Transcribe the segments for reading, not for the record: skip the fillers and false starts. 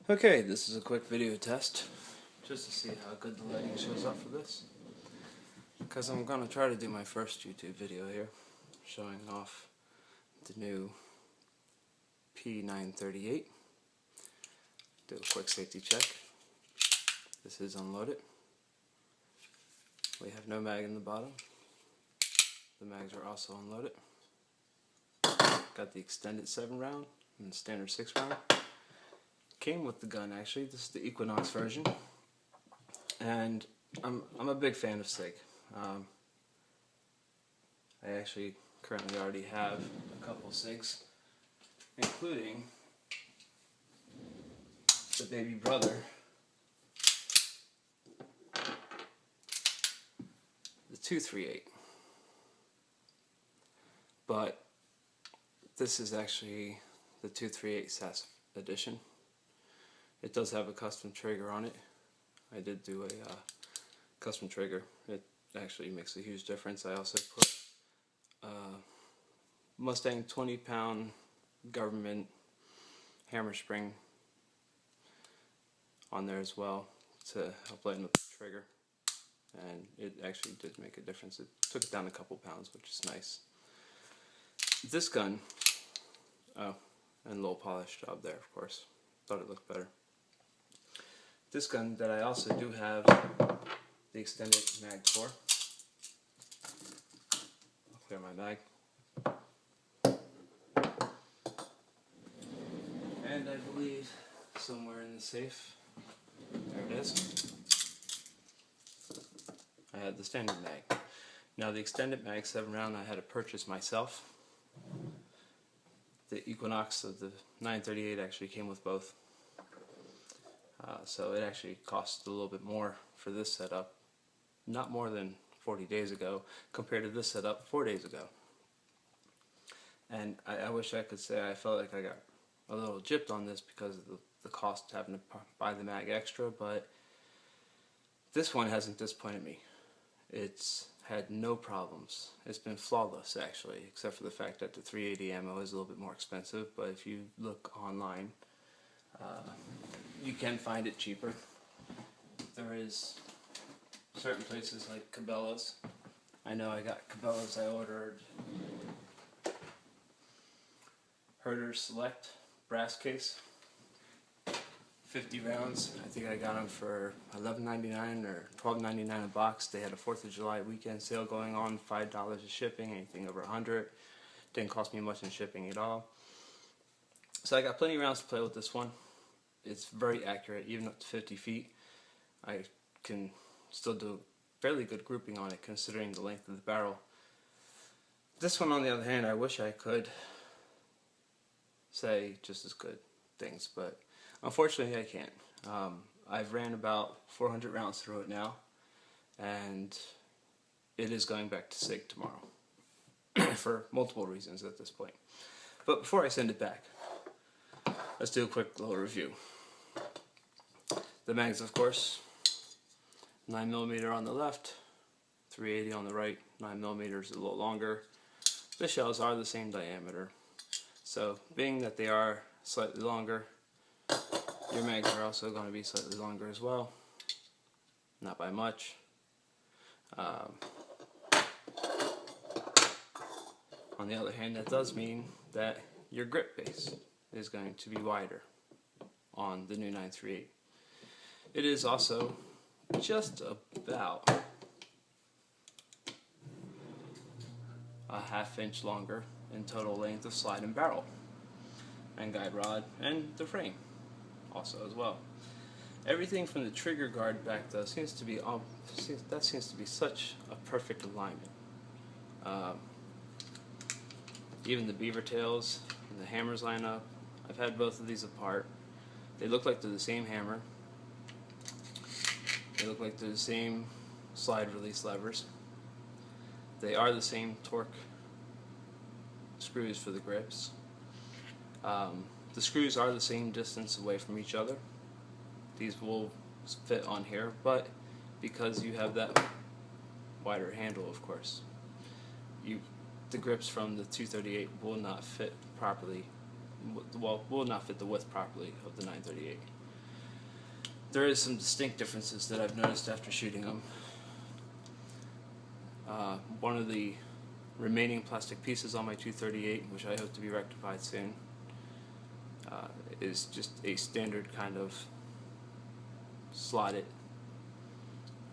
Okay, this is a quick video test just to see how good the lighting shows up for this, because I'm going to try to do my first YouTube video here showing off the new P938. Do a quick safety check. This is unloaded. We have no mag in the bottom. The mags are also unloaded. Got the extended 7 round and the standard 6 round. Came with the gun actually. This is the Equinox version, and I'm a big fan of SIG. I actually currently already have a couple SIGs, including the baby brother, the 238. But this is actually the 238 SAS edition. It does have a custom trigger on it. I did do a custom trigger. It actually makes a huge difference. I also put Mustang 20-pound government hammer spring on there as well to help lighten up the trigger. And it actually did make a difference. It took it down a couple pounds, which is nice. This gun, oh, and a little polish job there, of course. Thought it looked better. This gun that I also do have the extended mag for. I'll clear my mag. And I believe somewhere in the safe, there it is, I had the standard mag. Now the extended mag 7 round I had to purchase myself. The Equinox of the 938 actually came with both. So it actually cost a little bit more for this setup, not more than 40 days ago, compared to this setup 4 days ago. And I wish I could say I felt like I got a little gypped on this because of the cost of having to buy the mag extra, but this one hasn't disappointed me. It's had no problems. It's been flawless actually, except for the fact that the 380 ammo is a little bit more expensive, but if you look online, you can find it cheaper. There is certain places like Cabela's. I know I got Cabela's. I ordered Herder Select brass case, 50 rounds. I think I got them for $11.99 or $12.99 a box. They had a 4th of July weekend sale going on, $5 of shipping, anything over $100. Didn't cost me much in shipping at all. So I got plenty of rounds to play with this one. It's very accurate, even up to 50 feet. I can still do fairly good grouping on it considering the length of the barrel. This one, on the other hand, I wish I could say just as good things, but unfortunately I can't. I've ran about 400 rounds through it now, and it is going back to SIG tomorrow for multiple reasons at this point. But before I send it back, let's do a quick little review. The mags, of course, 9mm on the left, 380 on the right. 9mm is a little longer. The shells are the same diameter, so being that they are slightly longer, your mags are also going to be slightly longer as well, not by much. On the other hand, that does mean that your grip base is going to be wider on the new 938. It is also just about a ½ inch longer in total length of slide and barrel, and guide rod, and the frame also as well. Everything from the trigger guard back though seems to be such a perfect alignment. Even the beaver tails and the hammers line up. I've had both of these apart. They look like they're the same hammer. They look like they're the same slide release levers. They are the same torque screws for the grips. The screws are the same distance away from each other. These will fit on here, but because you have that wider handle, of course, the grips from the 238 will not fit properly, well, will not fit the width properly of the 938. there is some distinct differences that I've noticed after shooting them. One of the remaining plastic pieces on my 238, which I hope to be rectified soon, is just a standard kind of slotted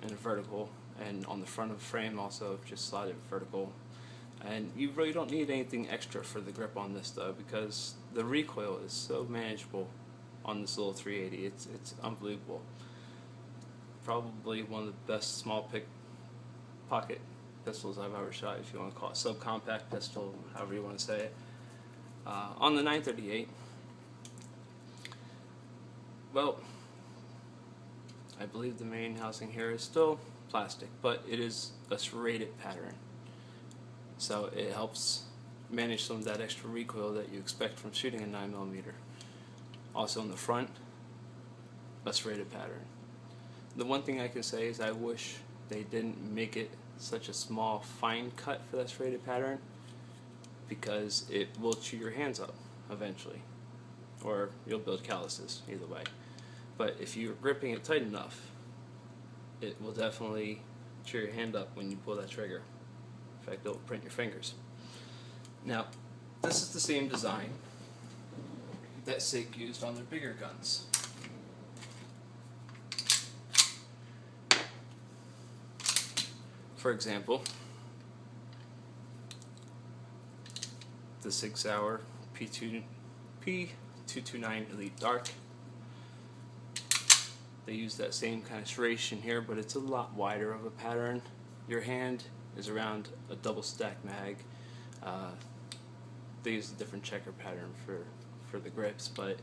and vertical, and on the front of the frame also just slotted vertical. And you really don't need anything extra for the grip on this though, because the recoil is so manageable on this little 380. It's unbelievable. Probably one of the best small pocket pistols I've ever shot, if you want to call it subcompact pistol, however you want to say it. On the 938, well, I believe the main housing here is still plastic, but it is a serrated pattern, so it helps manage some of that extra recoil that you expect from shooting a 9mm. Also in the front, a serrated pattern. The one thing I can say is I wish they didn't make it such a small fine cut for that serrated pattern, because it will chew your hands up eventually, or you'll build calluses, either way. But if you're gripping it tight enough, it will definitely chew your hand up when you pull that trigger. In fact, it'll print your fingers. Now, this is the same design that SIG used on their bigger guns. For example, the Sig Sauer P238 Elite Dark. They use that same kind of serration here, but it's a lot wider of a pattern. Your hand is around a double stack mag. They use a different checker pattern for the grips, but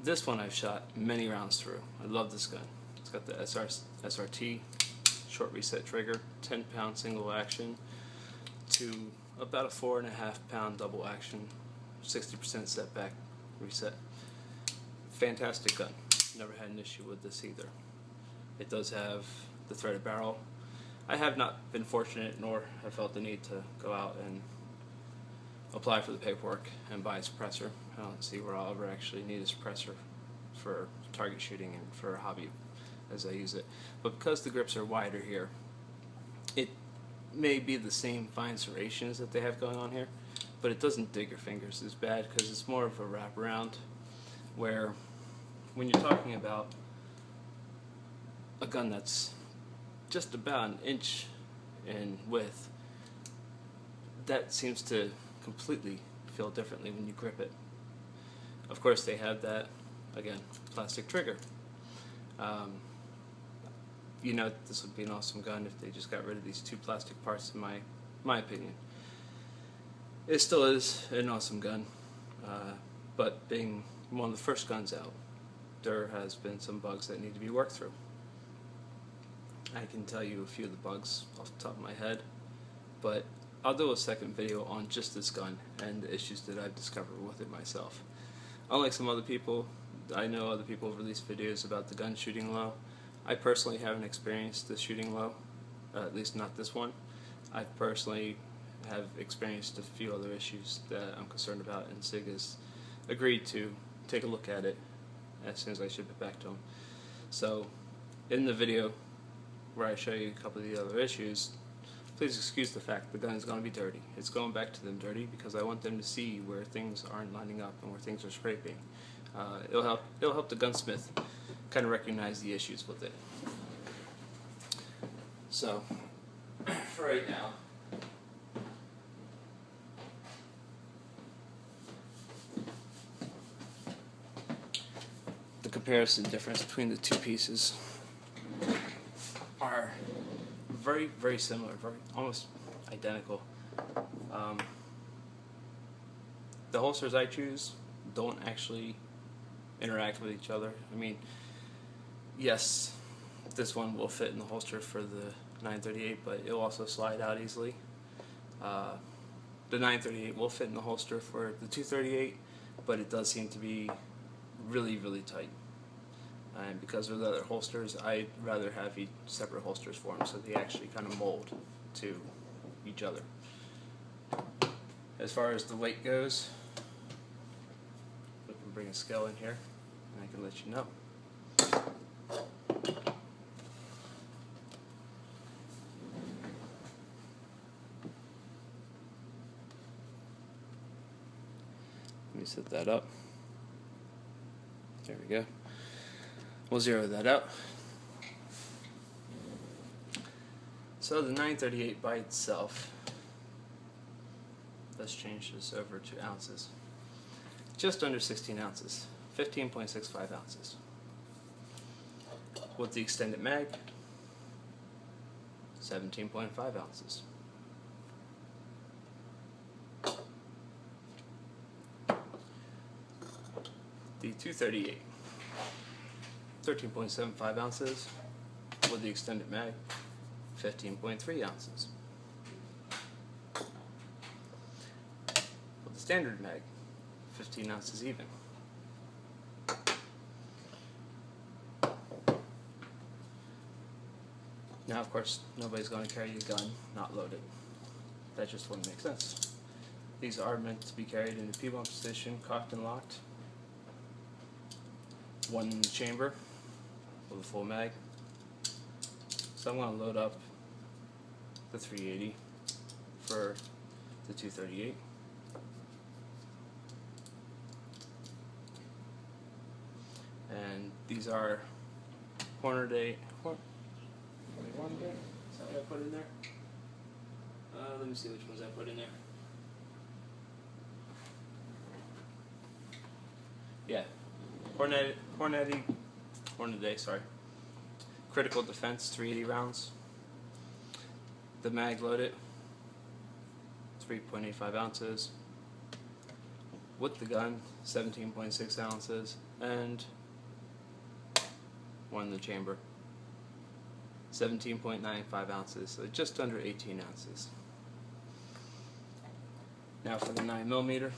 this one I've shot many rounds through. I love this gun. It's got the SRT short reset trigger, 10-pound single action to about a 4.5-pound double action, 60% setback reset. Fantastic gun. Never had an issue with this either. It does have the threaded barrel. I have not been fortunate, nor have felt the need to go out and apply for the paperwork and buy a suppressor. I don't see where I'll ever actually need a suppressor for target shooting and for a hobby as I use it. But because the grips are wider here, it may be the same fine serrations that they have going on here, but it doesn't dig your fingers as bad because it's more of a wraparound, where when you're talking about a gun that's just about an inch in width, that seems to completely feel differently when you grip it. Of course, they have that, again, plastic trigger. You know, this would be an awesome gun if they just got rid of these two plastic parts, in my opinion. It still is an awesome gun, but being one of the first guns out, there has been some bugs that need to be worked through. I can tell you a few of the bugs off the top of my head, but I'll do a second video on just this gun and the issues that I've discovered with it myself. Unlike some other people, I know other people have released videos about the gun shooting low. I personally haven't experienced the shooting low, at least not this one. I personally have experienced a few other issues that I'm concerned about, and SIG has agreed to take a look at it as soon as I ship it back to them. So, in the video where I show you a couple of the other issues, please excuse the fact the gun is going to be dirty. It's going back to them dirty because I want them to see where things aren't lining up and where things are scraping. It'll help the gunsmith kind of recognize the issues with it. So, for right now, the comparison difference between the two pieces are very, very similar, almost identical. The holsters I choose don't actually interact with each other. I mean, yes, this one will fit in the holster for the 938, but it'll also slide out easily. The 938 will fit in the holster for the 238, but it does seem to be really, really tight. And because of the other holsters, I'd rather have separate holsters for them, so they actually kind of mold to each other. As far as the weight goes, we can bring a scale in here, and I can let you know. Let me set that up. There we go. We'll zero that out. So the 938 by itself, let's change this over to ounces. Just under 16 ounces, 15.65 ounces. With the extended mag, 17.5 ounces. The 238, 13.75 ounces. With the extended mag, 15.3 ounces. With the standard mag, 15 ounces even. Now, of course, nobody's going to carry a gun not loaded. That just wouldn't make sense. These are meant to be carried in the P1 position, cocked and locked. One in the chamber with a full mag. So I'm going to load up the 380 for the 238. And these are Hornady. Is that what I put in there? Let me see which ones I put in there. Yeah, Hornady, sorry. Critical defense, 380 rounds. The mag loaded, 3.85 ounces. With the gun, 17.6 ounces. And one in the chamber, 17.95 ounces, so just under 18 ounces. Now for the 9mm,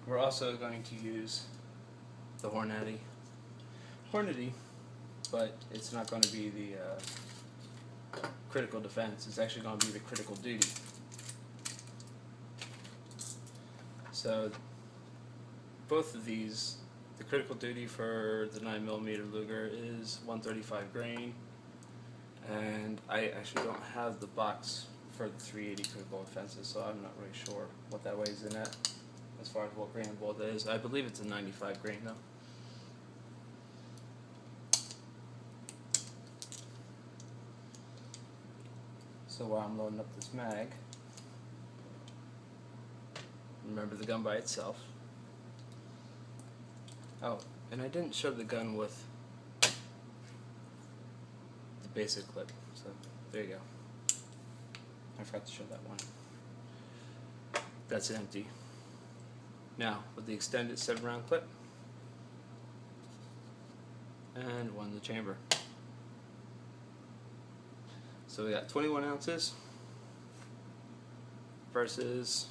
we're also going to use the Hornady, but it's not going to be the critical defense, it's actually going to be the critical duty. So both of these, the critical duty for the 9mm Luger is 135 grain, and I actually don't have the box for the 380 critical offenses, so I'm not really sure what that weighs in at as far as what grain of bolt that is. I believe it's a 95 grain though. So while I'm loading up this mag, remember the gun by itself. Oh, and I didn't show the gun with the basic clip, so there you go. I forgot to show that one. That's empty. Now, with the extended 7-round clip, and one in the chamber. So we got 21 ounces versus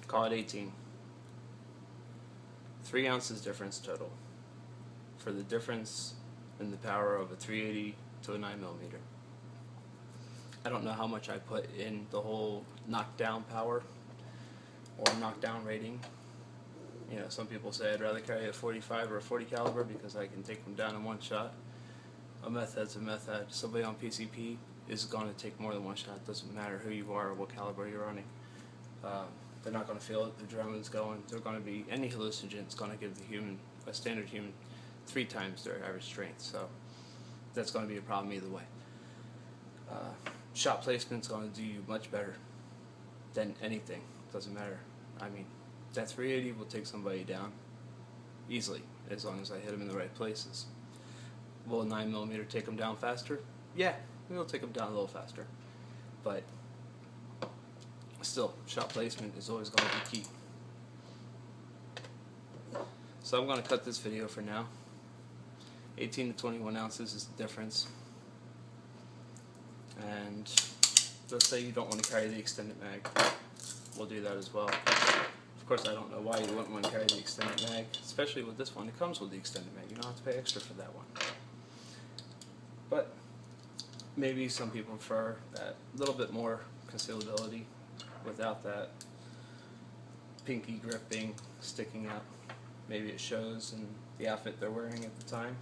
call it 18. 3 ounces difference total for the difference in the power of a 380 to a 9mm. I don't know how much I put in the whole knockdown power or knockdown rating. You know, some people say I'd rather carry a 45 or a 40 caliber because I can take them down in one shot. A meth head's a meth head. Somebody on PCP is going to take more than one shot. It doesn't matter who you are or what caliber you're running. They're not going to feel it. The adrenaline's going. They're going to be, any hallucinogen is going to give the human, a standard human, 3 times their average strength. So that's going to be a problem either way. Shot placement's going to do you much better than anything. Doesn't matter. I mean, that 380 will take somebody down easily as long as I hit them in the right places. Will a 9mm take them down faster? Yeah, it'll take them down a little faster. But still, shot placement is always going to be key. So I'm going to cut this video for now. 18 to 21 ounces is the difference. And let's say you don't want to carry the extended mag. We'll do that as well. Of course, I don't know why you wouldn't want to carry the extended mag, especially with this one. It comes with the extended mag. You don't have to pay extra for that one. But maybe some people prefer that little bit more concealability without that pinky gripping sticking out. Maybe it shows in the outfit they're wearing at the time,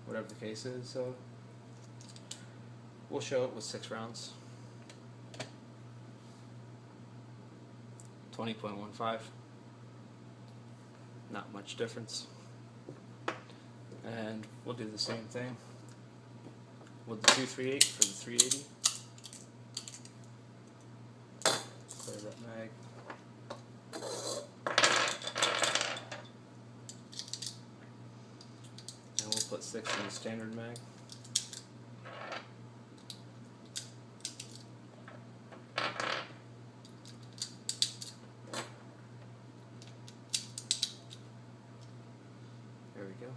whatever the case is. So we'll show it with 6 rounds. 20.15. Not much difference. And we'll do the same thing with the 238 for the 380. Clear that mag. And we'll put 6 in the standard mag. There we go.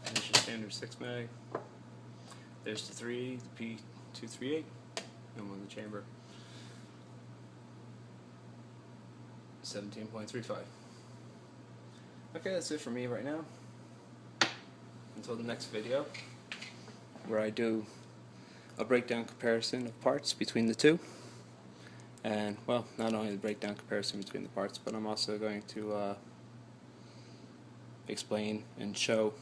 There's your standard 6 mag. There's the 380, the P238, and one in the chamber. 17.35. Okay, that's it for me right now. Until the next video, where I do a breakdown comparison of parts between the two. And, well, not only the breakdown comparison between the parts, but I'm also going to explain and show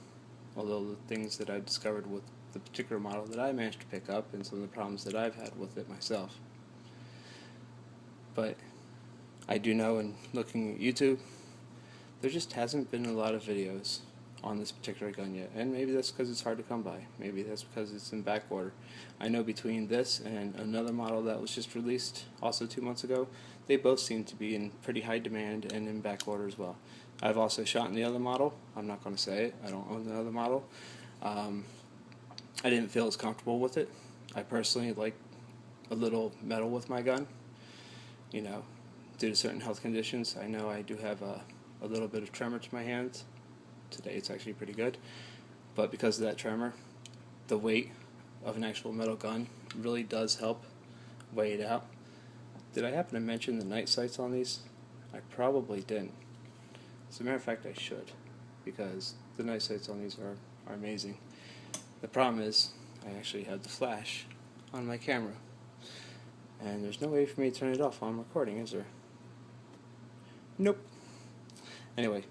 all the things that I've discovered with the particular model that I managed to pick up and some of the problems that I've had with it myself. But I do know, in looking at YouTube, there just hasn't been a lot of videos on this particular gun yet, and maybe that's because it's hard to come by. Maybe that's because it's in back order. I know between this and another model that was just released also 2 months ago, they both seem to be in pretty high demand and in back order as well. I've also shot in the other model. I'm not going to say it. I don't own the other model. I didn't feel as comfortable with it. I personally like a little metal with my gun, you know, due to certain health conditions. I know I do have a little bit of tremor to my hands. Today it's actually pretty good, but because of that tremor, the weight of an actual metal gun really does help weigh it out. Did I happen to mention the night sights on these? I probably didn't. As a matter of fact, I should, because the night sights on these are amazing. The problem is, I actually have the flash on my camera, and there's no way for me to turn it off while I'm recording, is there? Nope. Anyway,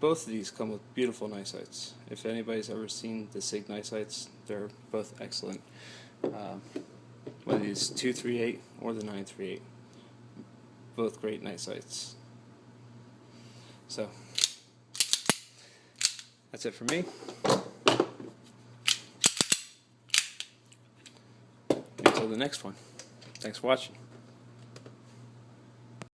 both of these come with beautiful night sights. If anybody's ever seen the SIG night sights, they're both excellent. Whether it's 238 or the 938, both great night sights. So, that's it for me. Until the next one. Thanks for watching.